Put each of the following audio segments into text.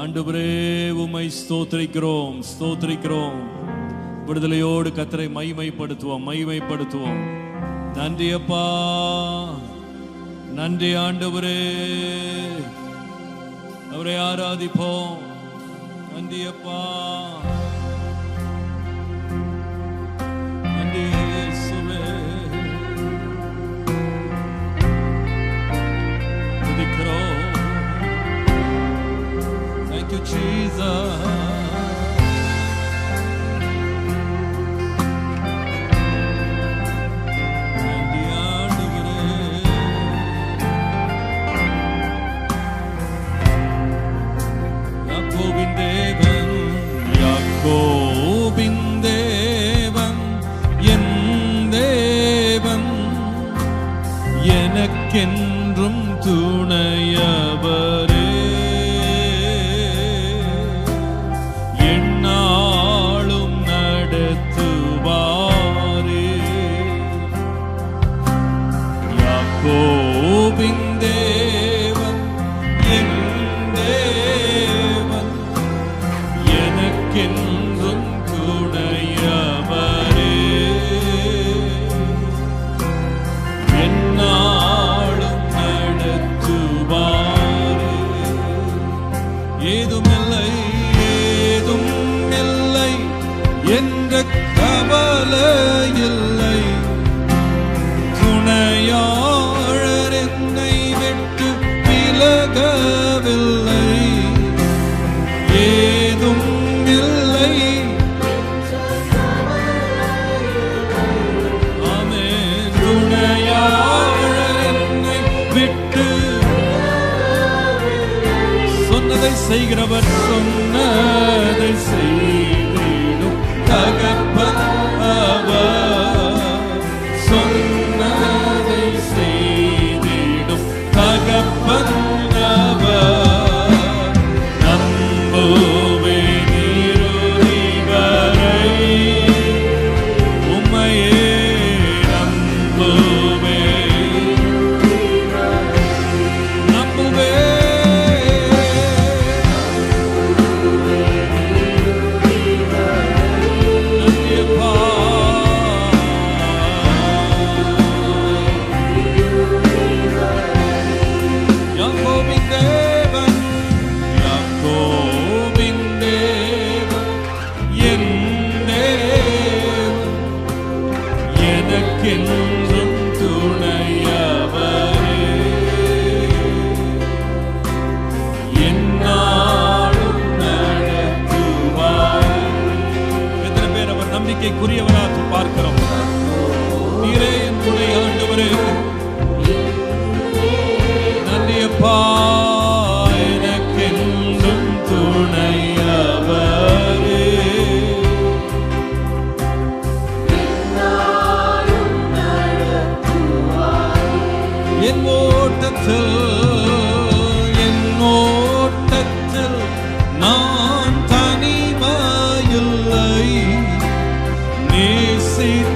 ஆண்டவரே உம்மை ஸ்தோத்திரிக்கிறோம், ஸ்தோத்திரிக்கிறோம். விடுதலையோடு கர்த்தரை மகிமைப்படுத்துவோம். நன்றி அப்பா, நன்றி ஆண்டவரே. அவரை ஆராதிப்போம். நன்றி அப்பா, நன்றி இயேசுவே. துதிக்கிறோம். Thank you Jesus. எனக்கென்றும் துணையவரே, எந்நாளும் நடத்துவாரே. யாக்கோபின் தேவன் என் தேவன், எனக்கென்றும் துணையவரே. ஏதுமில்லை என்ற கவலை இல்லை, துணையாளர் என்னை விட்டு விலகவில்லை. ஏதும் இல்லை, ஆமென். துணையாளர் என்னை விட்டு சொன்னதை செய்கிறவர், சொன்னதை செய்திடும் தகப்பன் அவர். சொன்னதை செய்திடும் தகப்பன் அவர். நம்புவேன் இறுதி வரை, உம்மையே நம்புவேன். எனக்கென்றும் துணையவரே, எந்நாளும் நடத்துவார். எத்தனை பேர் அவர் நம்பிக்கைக்குரியவராக பார்க்கிறோம்? நீரே என் துணை ஆண்டவரே. நன்றி அப்பா, எனக்கென்றும் துணையவரே. என் ஓட்டத்தில் நான் தனிமையில்லை, நேசித்த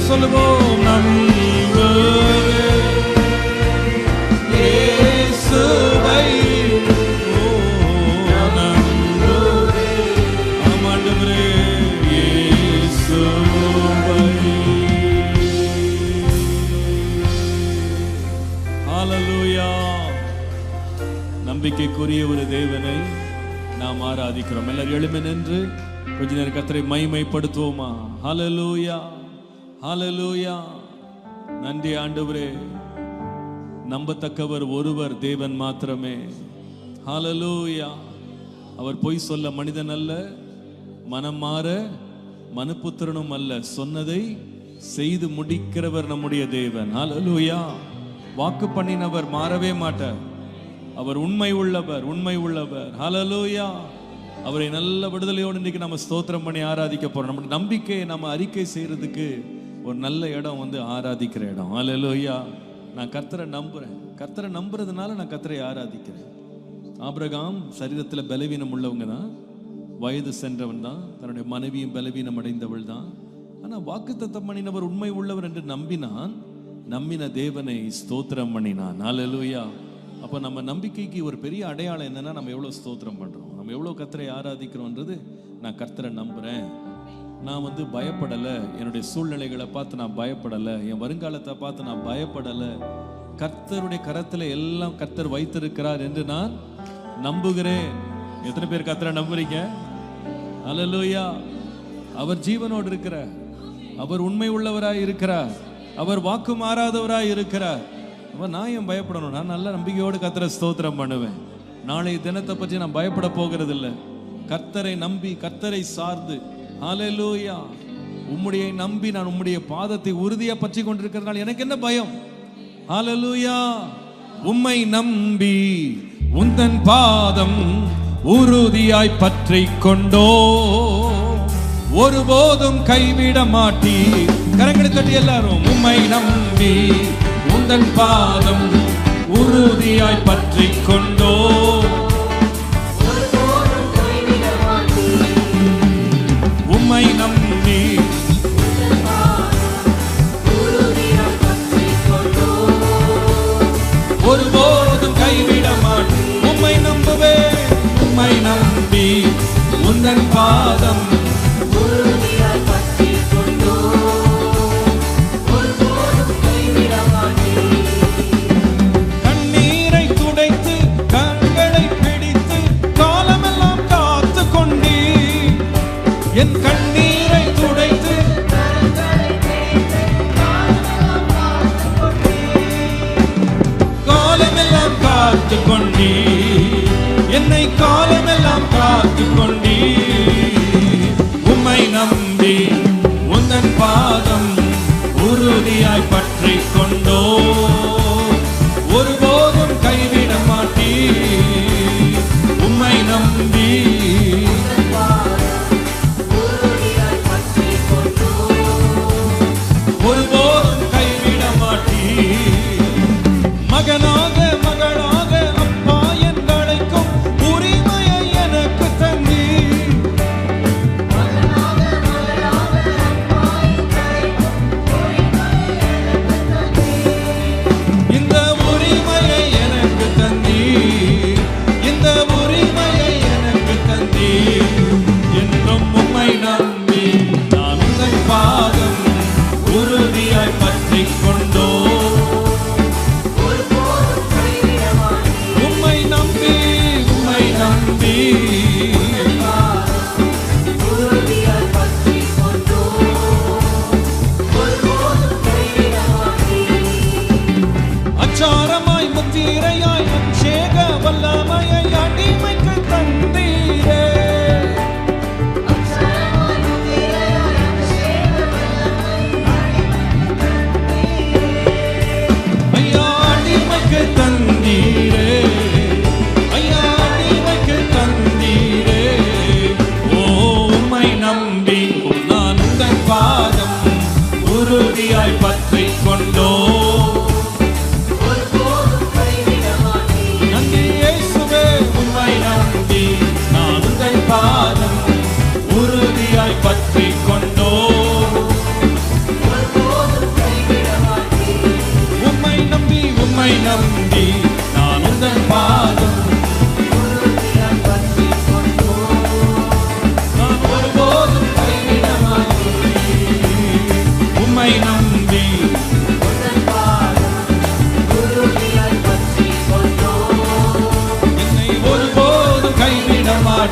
சொல்லுவோம் இயேசுவை நம்புவே. ஆமாண்டவரே இயேசுவை. ஹல்லேலூயா. நம்பிக்கைக்குரிய ஒரு தேவனை நாம் ஆராதிக்கிறோம். எல்லாரும் எழும்பி நின்று கொஞ்ச நேரம் கர்த்தரை மகிமைப்படுத்துவோமா? ஹல்லேலூயா, ஹல்லேலூயா. நன்றி ஆண்டவரே. நம்பத்தக்கவர் ஒருவர், தேவன் மாத்திரமே. ஹல்லேலூயா. அவர் பொய் சொல்ல மனிதன் அல்ல, மனம் மாற மனுபுத்திரனும் அல்ல. சொன்னதை செய்து முடிக்கிறவர் நம்முடைய தேவன். ஹல்லேலூயா. வாக்கு பண்ணினவர் மாறவே மாட்டார். அவர் உண்மை உள்ளவர், உண்மை உள்ளவர். ஹல்லேலூயா. அவரை நல்ல விடுதலையோடு இன்னைக்கு நம்ம ஸ்தோத்திரம் பண்ணி ஆராதிக்க போறோம். நம்ம நம்பிக்கையை நம்ம அறிக்கை செய்யறதுக்கு ஒரு நல்ல இடம் ஆராதிக்கிற இடம். ஹல்லேலூயா. நான் கர்த்தரை நம்புறேன். கர்த்தரை நம்புறதுனால நான் கர்த்தரை ஆராதிக்கிறேன். ஆபிரகாம் சரீரத்தில் பலவீனம் உள்ளவங்க தான், வயது சென்றவன் தான், தன்னுடைய மனைவியும் பலவீனம் அடைந்தவள் தான். ஆனால் வாக்குத்தத்தம் பண்ணினவர் உண்மை உள்ளவர் என்று நம்பினான். நம்பின தேவனை ஸ்தோத்திரம் பண்ணினான். ஹல்லேலூயா. அப்போ நம்ம நம்பிக்கைக்கு ஒரு பெரிய அடையாளம் என்னன்னா, நம்ம எவ்வளோ ஸ்தோத்திரம் பண்ணுறோம், நம்ம எவ்வளோ கர்த்தரை ஆராதிக்கிறோன்றது. நான் கர்த்தரை நம்புகிறேன். நான் பயப்படலை. என்னுடைய சூழ்நிலைகளை பார்த்து நான் பயப்படலை. என் வருங்காலத்தை பார்த்து நான் பயப்படலை. கர்த்தருடைய கரத்தில் எல்லாம் கர்த்தர் வைத்திருக்கிறார் என்று நான் நம்புகிறேன். எத்தனை பேர் கர்த்தரை நம்புறீங்க? ஹல்லேலூயா. அவர் ஜீவனோடு இருக்கிறார். அவர் உண்மை உள்ளவராய் இருக்கிறார். அவர் வாக்கு மாறாதவராய் இருக்கிறார். நான் ஏன் பயப்படணும்? நான் நல்ல நம்பிக்கையோடு கர்த்தரை ஸ்தோத்திரம் பண்ணுவேன். நாளை தினத்தை பற்றி நான் பயப்பட போகிறது இல்லை. கர்த்தரை நம்பி, கர்த்தரை சார்ந்து. ஹல்லேலூயா. உம்முடைய நம்பி நான் உம்முடைய பாதத்தை உறுதியா பற்றி கொண்டிருக்கிறதுனால எனக்கு என்ன பயம்? ஹல்லேலூயா. உம்மை நம்பி உந்தன் பாதம் உறுதியாய் பற்றி கொண்டோ, ஒருபோதும் கைவிட மாட்டி. கரங்களை தட்டி எல்லாரும். உம்மை நம்பி உந்தன் பாதம் உறுதியாய் பற்றி கொண்டோ, உம்மை நம்பி ஒருபோதும் கைவிட மாட்டேன். உம்மை நம்புவே. உம்மை நம்பி உந்தன் பாதம் உறுதியாய் பற்றி கொண்டோ, ஒருபோதும் கைவிட மாட்டேன். கண்ணீரை துடைத்து கண்களை பிடித்து காலமெல்லாம் காத்து கொண்டீ. என் கண்ணீரை துடைத்து காலமெல்லாம் காத்து கொண்டீ. என்னை காலமெல்லாம் காத்து கொண்டீ. உம்மை நம்பி உந்தன் பாதம் உறுதியாய் பற்றி கொண்டோ, ஒருபோதும் கைவிட மாட்டீ. உம்மை நம்பி ஒருபோதும் கைவிட மாட்டீ. மகனாக மகளாக அப்பா என்றழைக்கும் உரிமையை எனக்கு தந்தி.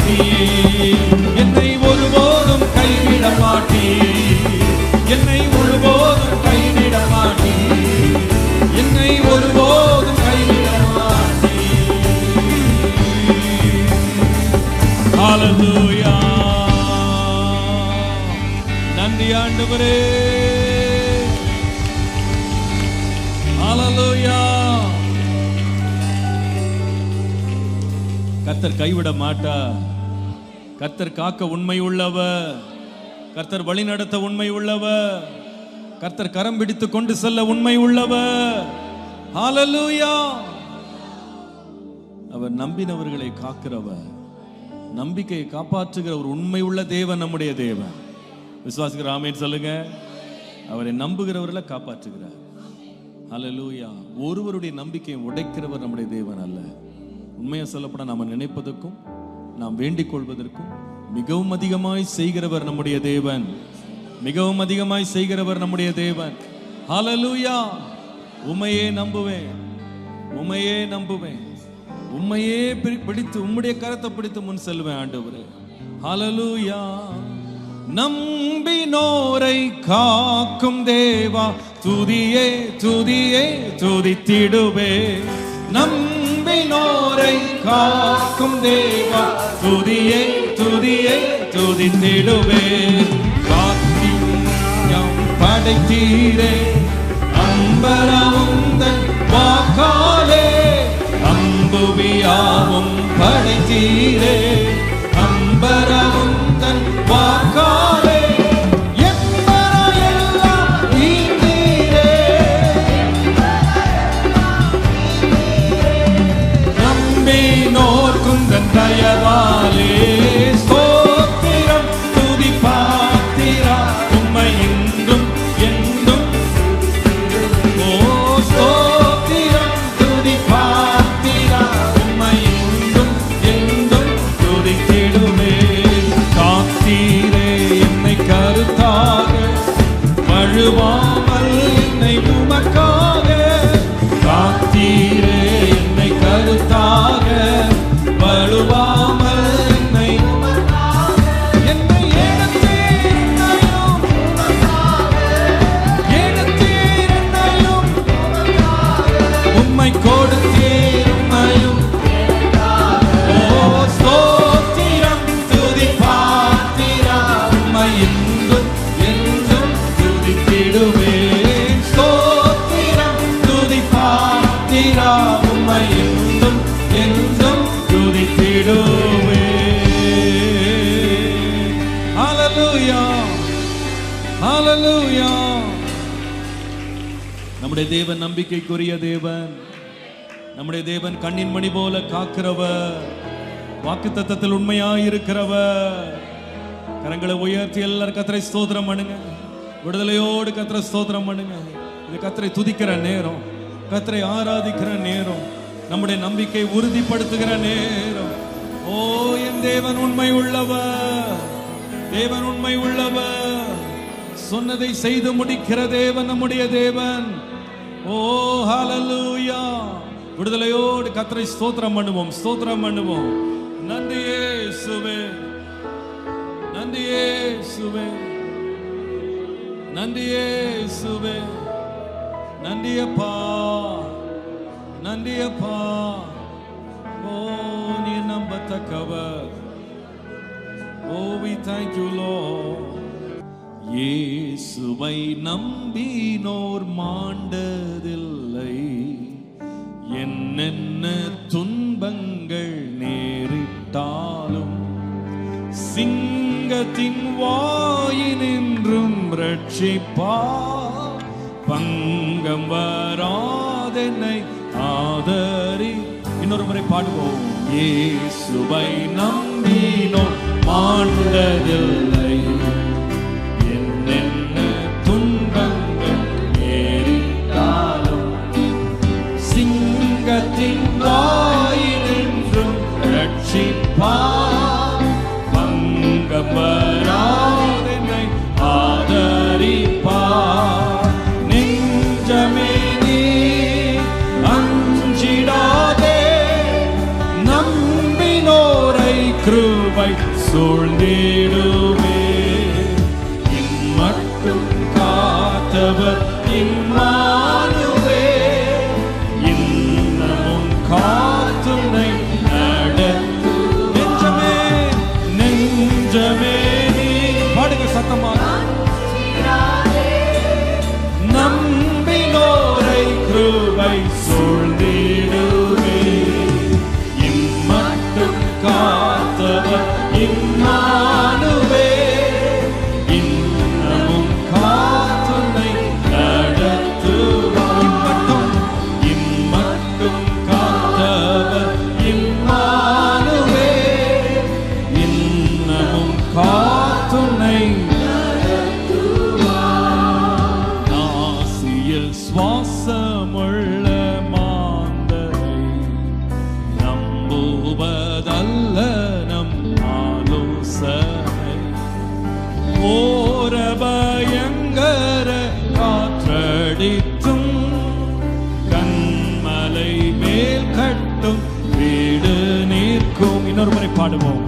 மாட்டீர், என்னை ஒருபோதும் கைவிட மாட்டீர், என்னை ஒருபோதும் கைவிட மாட்டீர், என்னை ஒருபோதும் கைவிட மாட்டீர். ஹல்லேலூயா. நன்றி ஆண்டவரே. ஹல்லேலூயா. கர்த்தர் கைவிட மாட்டார். கர்த்தர் காக்க உண்மை உள்ளவர், கர்த்தர் வழி நடத்த உண்மை உள்ளவர், கர்த்தர் கரம் பிடித்து கொண்டு செல்ல உண்மை உள்ளவர். ஹல்லேலூயா. அவர் நம்பினவர்களை காக்கிறவர், நம்பிக்கையை காப்பாற்றுகிற ஒரு உண்மை உள்ள தேவன் நம்முடைய தேவன். விசுவாசிக்கிற ஆமென் சொல்லுங்க. அவரை நம்புகிறவர்களை காப்பாற்றுகிறார். ஹல்லேலூயா. ஒருவருடைய நம்பிக்கையை உடைக்கிறவர் நம்முடைய தேவன் அல்ல. உண்மையை சொல்லப்பட நாம் நினைப்பதற்கும் நாம் வேண்டிக் கொள்வதற்கும் மிகவும் அதிகமாய் செய்கிறவர் நம்முடைய தேவன், மிகவும் அதிகமாய் செய்கிறவர் நம்முடைய தேவன். ஹல்லேலூயா. உம்மையே நம்புவேன், உம்மையே நம்புவேன், உம்மையே பிடித்து உம்முடைய கரத்தை பிடித்து முன் செல்வேன் ஆண்டவரே. ஹல்லேலூயா. நம்பினோரை காக்கும் தேவா, துதியே துதியே துதித்திடுவே. நம்பினோரை காக்கும் தேவா, துதியே துதியே துதித்திடுவே. காத்தியம் படைத்தீரே, அம்பரமுந்தன் வாக்காலே, அம்புவியாவும் படைத்தீரே, அம்பரமுந்தன் வாக்காலே. தயவாலே ஸ்தோத்திரம் துதி பாத்திரா, உம்மை என்றும் என்றும். ஓ ஸ்தோத்திரம் துதி பாத்திரா, உம்மை என்றும் என்றும் துதித்திடுவே. காத்தீரே என்னை கருத்தாக, வழுவாமல் என்னை உமக்காக. காத்தீரே என்னை கருத்தாக, வழுவாமல் என்னை என்னை எடுத்தீர் என்னையும், எடுத்தீர் என்னையும், உம்மை கொடுத்தீர் உம்மையும். ஓ ஸ்தோத்திரம் துதி பாத்திரா, உம்மை என்றும் என்றும் துதித்திடுவேன். ஸ்தோத்திரம் துதி பாத்திரா, உம்மை என்றும் என்றும் துதித்திடுவே. ஹல்லேலூயா. ஹல்லேலூயா. நம்முடைய தேவன் நம்பிக்கைக்குரிய தேவன், நம்முடைய தேவன் கண்ணின் மணி போல காக்கிறவர், வாக்குத்தத்தத்தில் உண்மையாய் இருக்கிறவர். கரங்களை உயர்த்தி எல்லாரும் கர்த்தரை ஸ்தோத்திரம் பண்ணுங்க. விடுதலையோடு கர்த்தரை ஸ்தோத்திரம் பண்ணுங்க. இது கர்த்தரை துதிக்கிற நேரம், கர்த்தரை ஆராதிக்கிற நேரம், நம்முடைய நம்பிக்கை உறுதிப்படுத்துகிற நேரம். ஓ என் தேவன் உண்மை உள்ளவர், தேவன் உண்மை உள்ளவர், சொன்னதை செய்து முடிக்கிற தேவன் நம்முடைய தேவன். ஓ ஹல்லேலூயா. விடுதலையோடு கர்த்தரை ஸ்தோத்திரம் பண்ணுவோம், ஸ்தோத்திரம் பண்ணுவோம். நன்றி இயேசுவே, நன்றி இயேசுவே, நன்றி இயேசுவே, நன்றி அப்பா, நன்றி அப்பா. ஓ நீ நம்பத்தக்கவர். ஓ we thank you Lord. இயேசுவை நம்பினோர் மாண்டதில்லை, என்னென்ன துன்பங்கள் நேரிட்டாலும் சிங்கத்தின் வாயினின்றும் ரட்சிப்பார். பங்கம் வராதென்னை ஆதரி. இன்னொரு முறை பாடுவோம். இயேசுவை நம்பினோர் மாண்டதில்லை, என்னென்ன துன்பங்கள் நேரிட்டாலும் சிங்கத்தின் வாயினின்றும் ரட்சிப்பார். பங்கம் வராதென்னை ஆதரிப்பார். நெஞ்சமே நீ அஞ்சிடாதே, நம்பினோரை கிருபை கிருபை சூழ்ந்திடுமே. இம்மட்டும் காத்தவர் இம்மானுவே, இன்னமும் காத்துனை நடத்து. நெஞ்சமே நெஞ்சமே நீ பாடுங்க சத்தமாக. நம்பினோரை கிருபை சூழ்ந்திடுமே. இம்மட்டும் காத்தவர் இம்மானுவே, இன்னமும் காத்துனை நடத்துவார். இம்மட்டும் காத்தவர் இம்மானுவே, இன்னமும் காத்துனை நடத்துவார். நாசியில் சுவாசமுள்ள மாந்தரை நம்புவதல்ல நம் ஆலோசனை. ஓர பயங்கர காற்றடித்தும் கண்மலை மேல் கட்டும் வீடு நிற்கும். இன்னொரு முறை பாடுவோம்.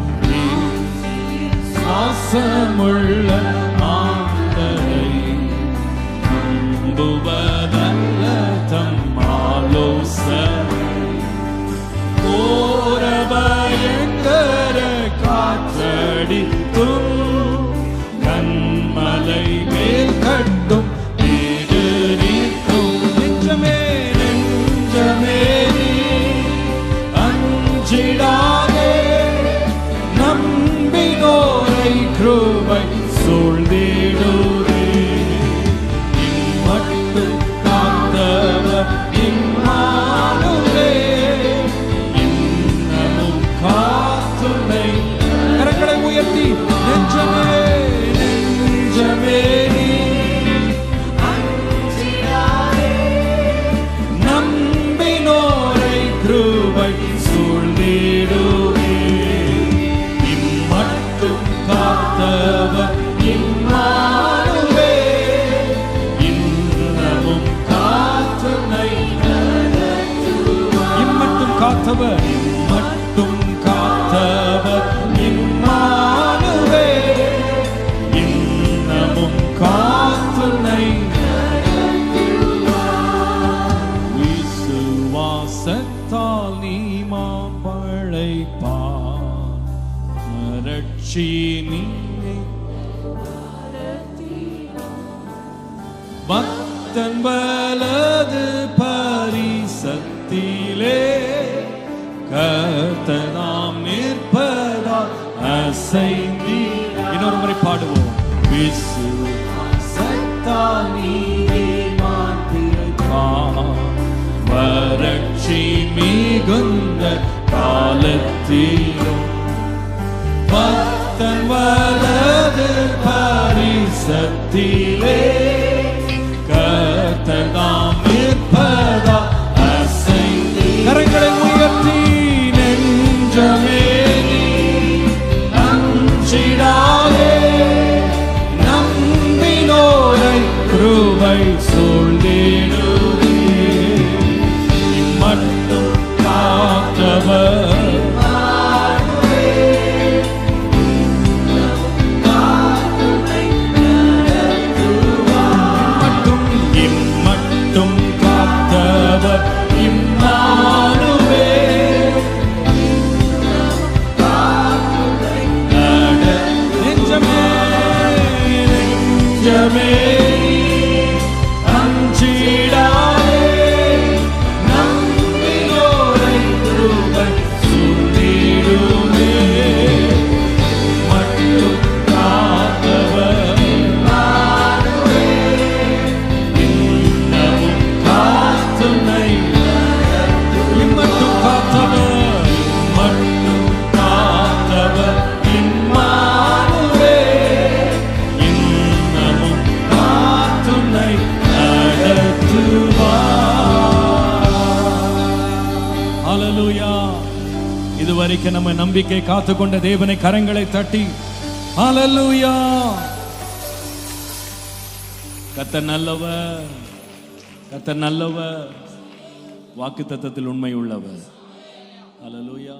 சுவாசமுள்ள மாந்தரை நம்புவதல்ல தம் ஆலோசனை. ஓர பயங்கர காற்றடித்தும் கண்மலை மேல் கட்டும் வீடு நிற்கும். நெஞ்சமே நெஞ்சமே நீ அஞ்சிடாதே, நம்பினோரை கிருபை சூழ்ந்திடுமே. இம்மட்டும் காத்தவர் இம்மானுவே, இன்னமும் காத்துனை. கரங்களை உயர்த்தி நெஞ்சமே நெஞ்சமே நீ அஞ்சிடாதே, நம்பினோரை கிருபை சூழ்ந்திடுமே. இம்மட்டும் காத்தவர் இம்மானுவே, இன்னமும் காத்துனை நடத்துவார். இம்மட்டும் காத்தவர் இம்மட்டும் காத்தவர் இம்மானுவே, இன்னமும் காத்துனை நடத்துவார். விசுவாசத்தால் நீ மாம்பழைப்பார், மரட்சி நீ பக்தன் வலது பரிசத்திலே கர்த்தனாம் நிற்பதால் அசைந்தி. இன்னொரு முறை பாடுவோம். விசுவாசத்தால் நீதிமான் பிழைப்பான், வறட்சி மிகுந்த காலத்திலும் பக்தன் வலது பரிசத்திலே கர்த்தனாம் நிற்பதால் அசைந்தி. கரங்களை உயர்த்தி நெஞ்சமே நீ அஞ்சிடாதே, நம்பினோரை கிருபை சூழ்ந்திடுமே. இம்மட்டும் காத்தவர் இம்மட்டும் காத்தவர் இம்மானுவே, நெஞ்சமே நெஞ்சமே அஞ்சிடாதே, நம்பினோரை கிருபை சூழ்ந்திடுமே. மட்டும் காத்தவர் இன்னமும் காத்துனை. இம்மட்டும் காத்தவர் இம்மட்டும் காத்தவர் இம்மானுவே, இன்னமும் காத்துனை நடத்துவார். ஹல்லேலூயா. இதுவரைக்கும் நம்ம நம்பிக்கை காத்துக்கொண்ட தேவனை கரங்களை தட்டி ஹல்லேலூயா. கர்த்தர் நல்லவர், கர்த்தர் நல்லவர், வாக்குத்தத்தத்தில் உண்மை உள்ளவர். ஹல்லேலூயா.